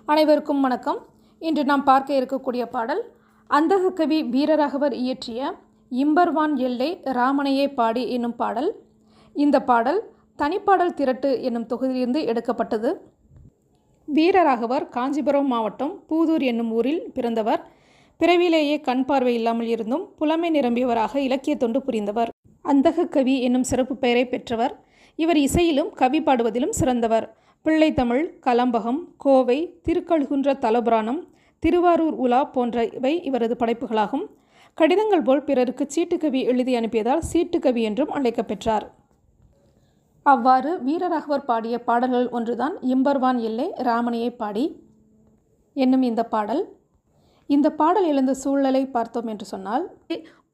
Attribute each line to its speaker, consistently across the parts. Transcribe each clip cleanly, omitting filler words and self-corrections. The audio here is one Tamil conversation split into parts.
Speaker 1: அனைவருக்கும் வணக்கம். இன்று நாம் பார்க்க இருக்கக்கூடிய பாடல் அந்தகக்கவி வீரராகவர் இயற்றிய இம்பர்வான் எல்லை ராமனையே பாடி என்னும் பாடல். இந்த பாடல் தனிப்பாடல் திரட்டு என்னும் தொகுதியிலிருந்து எடுக்கப்பட்டது. வீரராகவர் காஞ்சிபுரம் மாவட்டம் பூதூர் என்னும் ஊரில் பிறந்தவர். பிறவிலேயே கண் பார்வை இல்லாமல் இருந்தும் புலமை நிரம்பியவராக இலக்கிய தொண்டு புரிந்தவர். அந்தகக்கவி என்னும் சிறப்பு பெயரை பெற்றவர். இவர் இசையிலும் கவி பாடுவதிலும் சிறந்தவர். பிள்ளைத்தமிழ், கலம்பகம், கோவை, திருக்கழுகுன்ற தலபுராணம், திருவாரூர் உலா போன்றவை இவரது படைப்புகளாகும். கடிதங்கள் போல் பிறருக்கு சீட்டுக்கவி எழுதி அனுப்பியதால் சீட்டுக்கவி என்றும் அழைக்கப்பெற்றார். அவ்வாறு வீரராகவர் பாடிய பாடல்கள் ஒன்றுதான் இம்பர்வான் எல்லை ராமனையே பாடி என்னும் இந்த பாடல். இந்த பாடல் எழுந்த சூழலை பார்த்தோம் என்று சொன்னால்,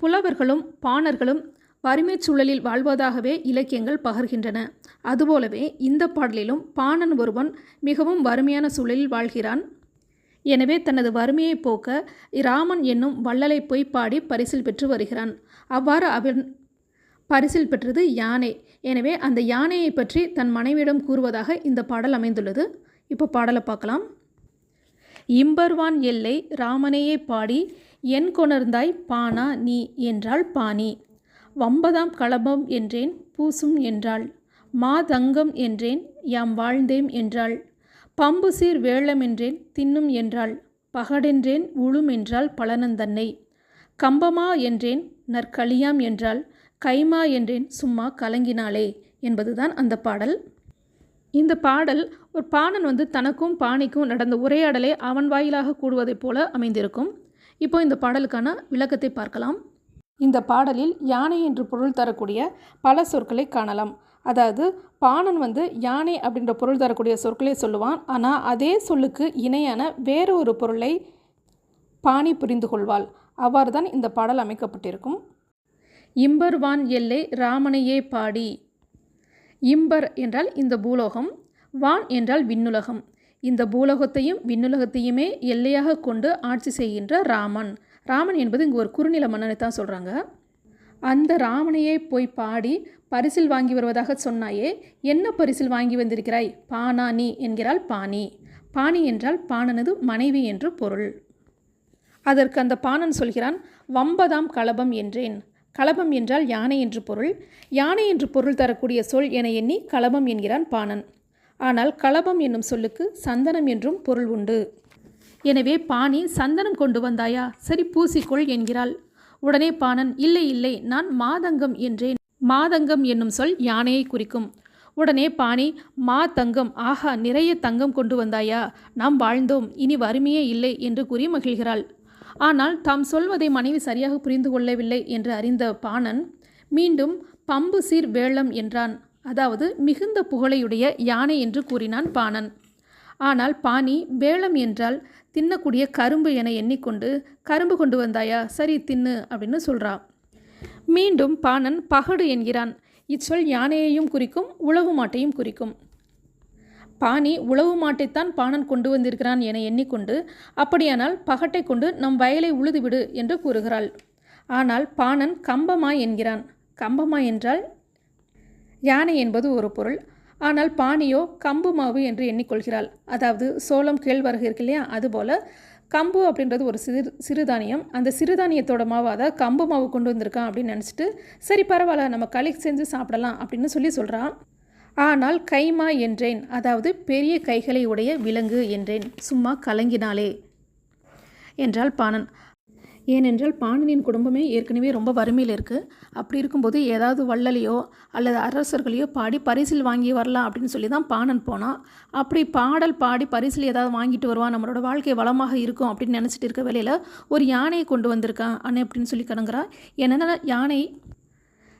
Speaker 1: புலவர்களும் பாணர்களும் வறுமை சூழலில் வாழ்வதாகவே இலக்கியங்கள் பகர்கின்றன. அதுபோலவே இந்த பாடலிலும் பாணன் ஒருவன் மிகவும் வறுமையான சூழலில் வாழ்கிறான். எனவே தனது வறுமையை போக்க ராமன் என்னும் வள்ளலை போய் பாடி பரிசில் பெற்று வருகிறான். அவ்வாறு அவன் பரிசில் பெற்றது யானை. எனவே அந்த யானையை பற்றி தன் மனைவியிடம் கூறுவதாக இந்த பாடல் அமைந்துள்ளது. இப்போ பாடலை பார்க்கலாம். இம்பர்வான் எல்லை ராமனையே பாடி என் கொணர்ந்தாய் பானா நீ என்றாள் பாணி. வம்பதாம் களபம் என்றேன் பூசும் என்றாள். மாதங்கம் என்றேன் யாம் வாழ்ந்தேம் என்றாள். பம்பு சீர் வேளம் என்றேன் தின்னும் என்றாள். பகடென்றேன் உளும் என்றாள் பலனந்தன்னை. கம்பமா என்றேன் நற்களியாம் என்றாள். கைமா என்றேன் சும்மா கலங்கினாளே என்பதுதான் அந்த பாடல். இந்த பாடல் ஒரு பாணன் தனக்கும் பாணிக்கும் நடந்த உரையாடலை அவன் வாயிலாக கூடுவதைப் போல அமைந்திருக்கும். இப்போ இந்த பாடலுக்கான விளக்கத்தை பார்க்கலாம். இந்த பாடலில் யானை என்று பொருள் தரக்கூடிய பல சொற்களை காணலாம். அதாவது பாணன் யானை அப்படின்ற பொருள் தரக்கூடிய சொற்களை சொல்லுவான். ஆனால் அதே சொல்லுக்கு இணையான வேறு ஒரு பொருளை பாணி புரிந்து கொள்வாள். அவ்வாறு தான் இந்த பாடல் அமைக்கப்பட்டிருக்கும். இம்பர்வான் எல்லை ராமனையே பாடி. இம்பர் என்றால் இந்த பூலோகம், வான் என்றால் விண்ணுலகம். இந்த பூலோகத்தையும் விண்ணுலகத்தையுமே எல்லையாக கொண்டு ஆட்சி செய்கின்ற ராமன். ராமன் என்பது இங்கு ஒரு குறுநில மன்னனை தான் சொல்கிறாங்க. அந்த ராமனையே போய் பாடி பரிசில் வாங்கி வருவதாக சொன்னாயே, என்ன பரிசில் வாங்கி வந்திருக்கிறாய்? பானா நீ என்கிறாள் பாணி. பாணி என்றால் பாணனது மனைவி என்று பொருள். அதற்கு அந்த பாணன் சொல்கிறான், வம்பதாம் களபம் என்றேன். களபம் என்றால் யானை என்று பொருள். யானை என்று பொருள் தரக்கூடிய சொல் என எண்ணி களபம் என்கிறான் பாணன். ஆனால் களபம் என்னும் சொல்லுக்கு சந்தனம் என்றும் பொருள் உண்டு. எனவே பாணி சந்தனம் கொண்டு வந்தாயா, சரி பூசிக்கொள் என்கிறாள். உடனே பாணன், இல்லை இல்லை, நான் மாதங்கம் என்றேன். மாதங்கம் என்னும் சொல் யானையை குறிக்கும். உடனே பாணி, தங்கம், ஆஹா நிறைய தங்கம் கொண்டு வந்தாயா, நாம் வாழ்ந்தோம், இனி வறுமையே இல்லை என்று கூறி மகிழ்கிறாள். ஆனால் தாம் சொல்வதை மனைவி சரியாக புரிந்து கொள்ளவில்லை என்று அறிந்த பாணன் மீண்டும் பம்பு சீர் வேளம் என்றான். அதாவது மிகுந்த புகழையுடைய யானை என்று கூறினான் பாணன். ஆனால் பாணி வேளம் என்றால் தின்னக்கூடிய கரும்பு என எண்ணிக்கொண்டு, கரும்பு கொண்டு வந்தாயா, சரி தின்னு அப்படின்னு சொல்கிறான். மீண்டும் பாணன் பகடு என்கிறான். இச்சொல் யானையையும் குறிக்கும், உழவு மாட்டையும் குறிக்கும். பாணி உழவு மாட்டைத்தான் பாணன் கொண்டு வந்திருக்கிறான் என எண்ணிக்கொண்டு, அப்படியானால் பகட்டை கொண்டு நம் வயலை உழுதுவிடு என்று கூறுகிறாள். ஆனால் பாணன் கம்பமா என்கிறான். கம்பமா என்றால் யானை என்பது ஒரு பொருள். ஆனால் பாணியோ கம்பு மாவு என்று எண்ணிக்கொள்கிறாள். அதாவது சோளம் கேழ்வரகு இருக்கு இல்லையா, அதுபோல் கம்பு அப்படின்றது ஒரு சிறுதானியம். அந்த சிறுதானியத்தோட மாவு, அதாவது கம்பு மாவு கொண்டு வந்திருக்கான் அப்படின்னு நினச்சிட்டு, சரி பரவாயில்ல நம்ம களி செஞ்சு சாப்பிடலாம் அப்படின்னு சொல்கிறான். ஆனால் கைமா என்றேன், அதாவது பெரிய கைகளை உடைய விலங்கு என்றேன், சும்மா கலங்கினாலே என்றால் பாணன். ஏனென்றால் பாணனின் குடும்பமே ஏற்கனவே ரொம்ப வறுமையில் இருக்குது. அப்படி இருக்கும்போது ஏதாவது வள்ளலையோ அல்லது அரசர்களையோ பாடி பரிசில் வாங்கி வரலாம் அப்படின்னு சொல்லி தான் பாணன் போனான். அப்படி பாடல் பாடி பரிசில் ஏதாவது வாங்கிட்டு வருவான், நம்மளோட வாழ்க்கை வளமாக இருக்கும் அப்படின்னு நினச்சிட்டு இருக்க வேலையில் ஒரு யானையை கொண்டு வந்திருக்கான் அண்ணே அப்படின்னு சொல்லி கணங்குறா. ஏன்னா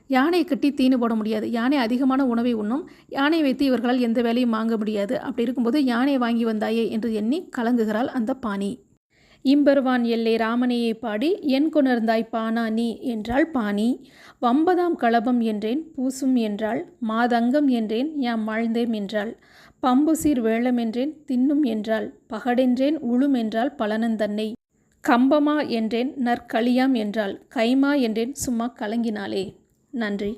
Speaker 1: யானையை கட்டி தீனு போட முடியாது. யானை அதிகமான உணவை உண்ணும். யானையை வைத்து இவர்களால் எந்த வேலையும் வாங்க முடியாது. அப்படி இருக்கும்போது யானையை வாங்கி வந்தாயே என்று எண்ணி கலங்குகிறாள் அந்த பாணி. இம்பர்வான் எல்லை ராமனையே பாடி என் கொணர்ந்தாய் பானா நீ என்றாள் பாணி. வம்பதாம் களபம் என்றேன் பூசும் என்றாள். மாதங்கம் என்றேன் யாம் வாழ்ந்தேம் என்றாள். பம்பு சீர் வேளம் என்றேன் தின்னும் என்றாள். பகடென்றேன் உளும் என்றாள் பலனந்தன்னை. கம்பமா என்றேன் நற்களியாம் என்றாள். கைமா என்றேன் சும்மா கலங்கினாளே. நன்றி.